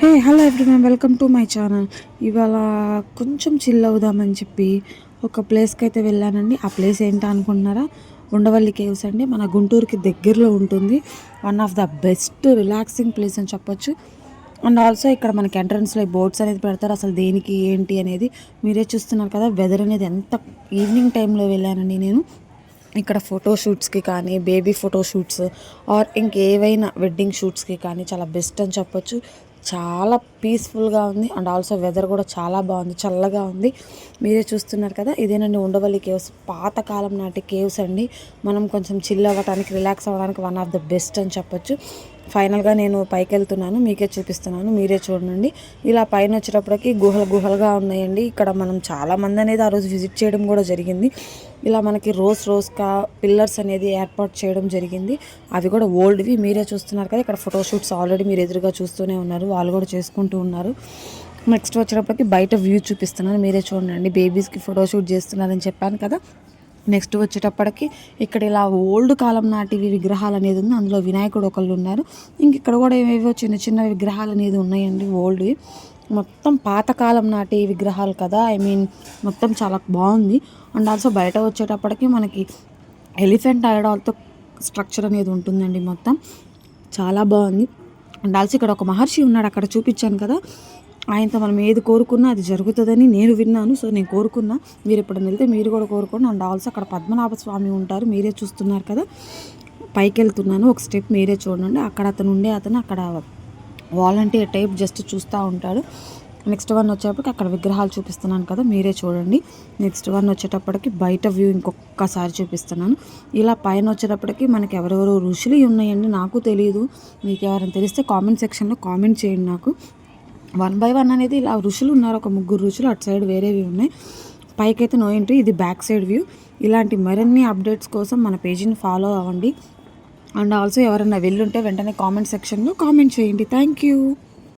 Hey hello everyone, welcome to my channel. ఇవాళ కొంచెం chill అవుదామని చెప్పి ఒక ప్లేస్కి అయితే వెళ్ళానండి. ఆ ప్లేస్ ఏంటో అనుకుంటున్నారా? ఉండవల్లి కేవ్స్ అండి. మన గుంటూరుకి దగ్గరలో ఉంటుంది. One of the best relaxing place అని చెప్పొచ్చు. అండ్ ఆల్సో ఇక్కడ మనకి ఎంట్రన్స్లో బోర్డ్స్ అనేది పెడతారు. అసలు దేనికి ఏంటి అనేది మీరే చూస్తున్నారు కదా. వెదర్ అనేది ఎంత ఈవినింగ్ టైంలో వెళ్ళానండి నేను. ఇక్కడ ఫోటోషూట్స్కి కానీ, బేబీ ఫోటోషూట్స్ ఆర్ ఇంకేవైనా వెడ్డింగ్ షూట్స్కి కానీ చాలా బెస్ట్ అని చెప్పొచ్చు. చాలా పీస్ఫుల్గా ఉంది. అండ్ ఆల్సో వెదర్ కూడా చాలా బాగుంది, చల్లగా ఉంది. మీరే చూస్తున్నారు కదా. ఇదేనండి ఉండవల్లి కేవ్స్. పాతకాలం నాటి కేవ్స్ అండి. మనం కొంచెం చిల్ అవ్వడానికి, రిలాక్స్ అవ్వడానికి వన్ ఆఫ్ ద బెస్ట్ అని చెప్పొచ్చు. ఫైనల్గా నేను పైకి వెళ్తున్నాను, మీకే చూపిస్తున్నాను, మీరే చూడండి. ఇలా పైన వచ్చేటప్పటికి గుహలుగా ఉన్నాయండి. ఇక్కడ మనం చాలామంది అనేది ఆ రోజు విజిట్ చేయడం కూడా జరిగింది. ఇలా మనకి రోస్గా పిల్లర్స్ అనేది ఏర్పాటు చేయడం జరిగింది. అవి కూడా ఓల్డ్వి. మీరే చూస్తున్నారు కదా. ఇక్కడ ఫోటోషూట్స్ ఆల్రెడీ మీరు ఎదురుగా చూస్తూనే ఉన్నారు, వాళ్ళు కూడా చేసుకుంటూ ఉన్నారు. నెక్స్ట్ వచ్చేటప్పటికి బయట వ్యూ చూపిస్తున్నాను, మీరే చూడండి. బేబీస్కి ఫోటోషూట్ చేస్తున్నారని చెప్పాను కదా. నెక్స్ట్ వచ్చేటప్పటికి ఇక్కడ ఇలా ఓల్డ్ కాలం నాటివి విగ్రహాలు అనేది ఉంది. అందులో వినాయకుడు ఒకళ్ళు ఉన్నారు. ఇంక ఇక్కడ కూడా ఏవేవో చిన్న విగ్రహాలు అనేది ఉన్నాయండి, ఓల్డ్వి. మొత్తం పాతకాలం నాటి విగ్రహాలు కదా. మొత్తం చాలా బాగుంది. అండ్ ఆల్సో బయట వచ్చేటప్పటికి మనకి ఎలిఫెంట్ ఐడాల్తో స్ట్రక్చర్ అనేది ఉంటుందండి. మొత్తం చాలా బాగుంది. అండ్ ఆల్సో ఇక్కడ ఒక మహర్షి ఉన్నాడు, అక్కడ చూపించాను కదా. ఆయనతో మనం ఏది కోరుకున్నా అది జరుగుతుందని నేను విన్నాను. సో నేను కోరుకున్నా. మీరు ఎప్పుడైనా వెళ్తే మీరు కూడా కోరుకోండి. అండ్ ఆల్సో అక్కడ పద్మనాభ స్వామి ఉంటారు, మీరే చూస్తున్నారు కదా. పైకి వెళ్తున్నాను, ఒక స్టెప్ మీరే చూడండి. అక్కడ అతను అక్కడ వాలంటీర్ టైప్ జస్ట్ చూస్తూ ఉంటాడు. నెక్స్ట్ వన్ వచ్చేటప్పటికి అక్కడ విగ్రహాలు చూపిస్తున్నాను కదా, మీరే చూడండి. నెక్స్ట్ వన్ వచ్చేటప్పటికి బయట వ్యూ ఇంకొకసారి చూపిస్తున్నాను. ఇలా పైన వచ్చేటప్పటికి మనకి ఎవరెవరో ఋషులు ఉన్నాయండి, నాకు తెలియదు. మీకు ఎవరైనా తెలిస్తే కామెంట్ సెక్షన్లో కామెంట్ చేయండి నాకు. 1 by 1 అనేది ఇలా ఋషులు ఉన్నారు, ఒక 3 ఋషులు. అటు సైడ్ వేరేవి ఉన్నాయి. పైకి అయితే నో ఎంట్రీ. ఇది బ్యాక్ సైడ్ వ్యూ. ఇలాంటి మరిన్ని అప్డేట్స్ కోసం మన పేజీని ఫాలో అవ్వండి. అండ్ ఆల్సో ఎవరైనా వెళ్ళుంటే వెంటనే కామెంట్ సెక్షన్లో కామెంట్ చేయండి. Thank you.